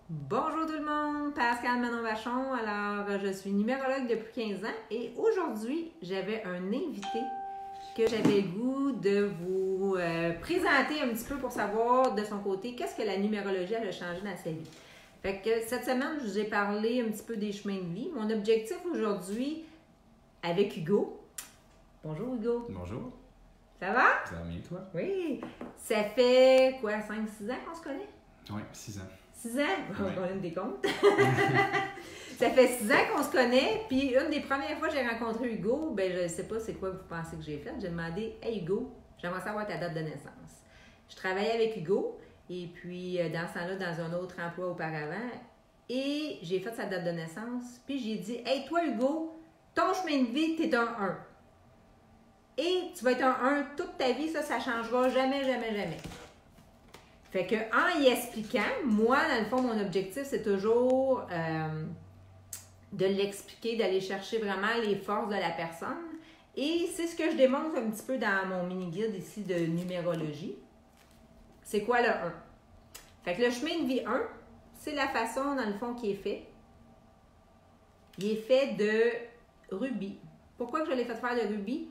Bonjour tout le monde, Pascal Manon-Vachon. Alors, je suis numérologue depuis 15 ans et aujourd'hui, j'avais un invité que j'avais le goût de vous présenter un petit peu pour savoir de son côté qu'est-ce que la numérologie a changé dans sa vie. Fait que cette semaine, je vous ai parlé un petit peu des chemins de vie. Mon objectif aujourd'hui, avec Hugo. Bonjour Hugo. Bonjour. Ça va? Ça va bien toi? Oui. Ça fait quoi, 5-6 ans qu'on se connaît? Oui, 6 ans. 6 ans? Ouais. On a des comptes. Ça fait 6 ans qu'on se connaît, puis une des premières fois que j'ai rencontré Hugo, ben je ne sais pas c'est quoi vous pensez que j'ai fait. J'ai demandé « Hey Hugo, j'aimerais savoir ta date de naissance. » Je travaillais avec Hugo, et puis dans ce temps-là, dans un autre emploi auparavant, et j'ai fait sa date de naissance, puis j'ai dit « Hey toi Hugo, ton chemin de vie, t'es un 1. Et tu vas être un 1 toute ta vie, ça ne changera jamais, jamais, jamais. » Fait que en y expliquant, moi, dans le fond, mon objectif, c'est toujours de l'expliquer, d'aller chercher vraiment les forces de la personne. Et c'est ce que je démontre un petit peu dans mon mini-guide ici de numérologie. C'est quoi le 1? Fait que le chemin de vie 1, c'est la façon, dans le fond, qui est fait. Il est fait de rubis. Pourquoi que je l'ai fait faire de rubis?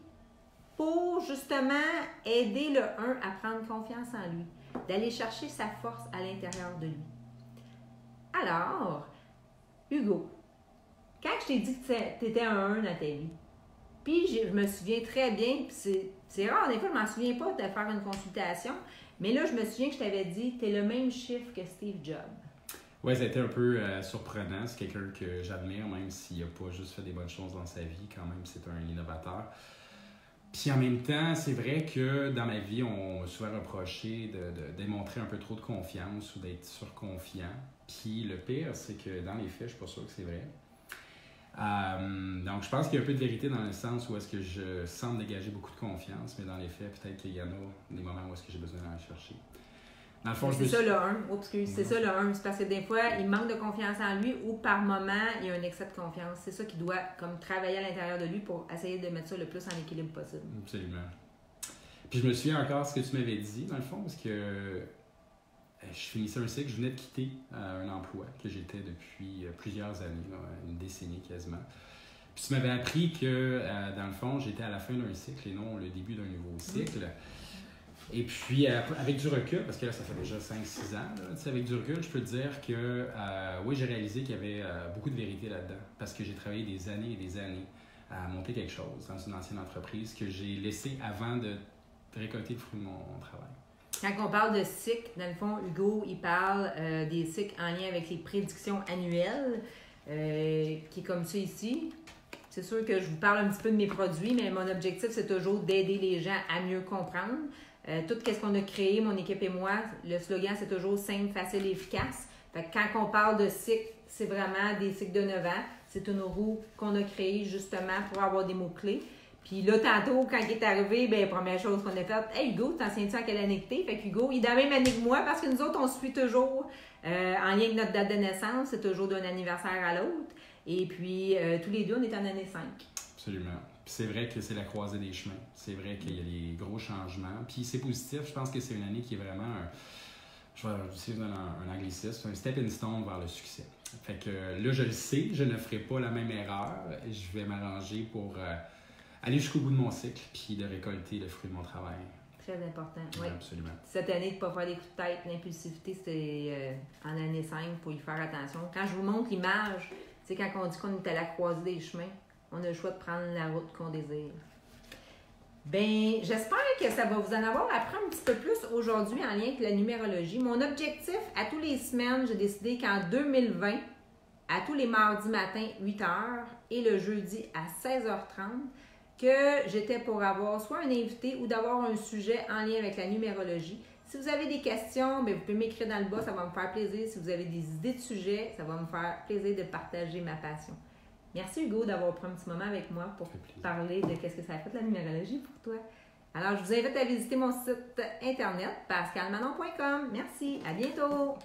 Pour justement aider le 1 à prendre confiance en lui, d'aller chercher sa force à l'intérieur de lui. Alors, Hugo, quand je t'ai dit que tu étais un 1 dans ta vie, puis je me souviens très bien, puis c'est rare, des fois, je ne m'en souviens pas de faire une consultation, mais là, je me souviens que je t'avais dit, tu es le même chiffre que Steve Jobs. Oui, ça a été un peu surprenant. C'est quelqu'un que j'admire, même s'il n'a pas juste fait des bonnes choses dans sa vie, quand même, c'est un innovateur. Puis en même temps, c'est vrai que dans ma vie, on m'a souvent reproché de démontrer un peu trop de confiance ou d'être surconfiant. Puis le pire, c'est que dans les faits, je ne suis pas sûr que c'est vrai. Donc je pense qu'il y a un peu de vérité dans le sens où est-ce que je semble dégager beaucoup de confiance, mais dans les faits, peut-être qu'il y en a des moments où est-ce que j'ai besoin d'aller chercher. Dans le fond, c'est ça le 1. C'est ça le 1. C'est parce que des fois, il manque de confiance en lui ou par moment, il y a un excès de confiance. C'est ça qu'il doit comme travailler à l'intérieur de lui pour essayer de mettre ça le plus en équilibre possible. Absolument. Puis je me souviens encore de ce que tu m'avais dit, dans le fond, parce que je finissais un cycle, je venais de quitter un emploi que j'étais depuis plusieurs années, là, une décennie quasiment. Puis tu m'avais appris que, dans le fond, j'étais à la fin d'un cycle et non le début d'un nouveau cycle. Et puis, avec du recul, parce que là, ça fait déjà 5-6 ans, là, avec du recul, je peux te dire que, oui, j'ai réalisé qu'il y avait beaucoup de vérité là-dedans, parce que j'ai travaillé des années et des années à monter quelque chose dans une ancienne entreprise que j'ai laissé avant de récolter le fruit de mon travail. Quand on parle de cycle, dans le fond, Hugo, il parle des cycles en lien avec les prédictions annuelles, qui est comme ça ici. C'est sûr que je vous parle un petit peu de mes produits, mais mon objectif, c'est toujours d'aider les gens à mieux comprendre. Tout ce qu'on a créé, mon équipe et moi, le slogan, c'est toujours simple, facile et efficace. Fait que quand on parle de cycle, c'est vraiment des cycles de 9 ans. C'est une roue qu'on a créée justement pour avoir des mots-clés. Puis là, tantôt, quand il est arrivé, bien, première chose qu'on a faite, « Hey Hugo, t'en souviens-tu en quelle année que t'es? » Fait que Hugo, il est dans la même année que moi parce que nous autres, on suit toujours en lien avec notre date de naissance. C'est toujours d'un anniversaire à l'autre. Et puis, tous les deux, on est en année 5. Absolument. Puis c'est vrai que c'est la croisée des chemins. C'est vrai qu'il y a des gros changements. Puis c'est positif. Je pense que c'est une année qui est vraiment, je vais utiliser un anglicisme, un stepping stone vers le succès. Fait que là, je le sais, je ne ferai pas la même erreur. Je vais m'arranger pour aller jusqu'au bout de mon cycle puis de récolter le fruit de mon travail. Très important, oui. Absolument. Cette année, de ne pas faire des coups de tête, l'impulsivité, c'est en année 5, il faut y faire attention. Quand je vous montre l'image, c'est quand on dit qu'on est à la croisée des chemins, on a le choix de prendre la route qu'on désire. Bien, j'espère que ça va vous en avoir appris un petit peu plus aujourd'hui en lien avec la numérologie. Mon objectif, à tous les semaines, j'ai décidé qu'en 2020, à tous les mardis matin, 8h, et le jeudi à 16h30, que j'étais pour avoir soit un invité ou d'avoir un sujet en lien avec la numérologie. Si vous avez des questions, bien, vous pouvez m'écrire dans le bas, ça va me faire plaisir. Si vous avez des idées de sujets, ça va me faire plaisir de partager ma passion. Merci Hugo d'avoir pris un petit moment avec moi pour parler de qu'est-ce que ça a fait la numérologie pour toi. Alors, je vous invite à visiter mon site internet pascalmanon.com. Merci, à bientôt!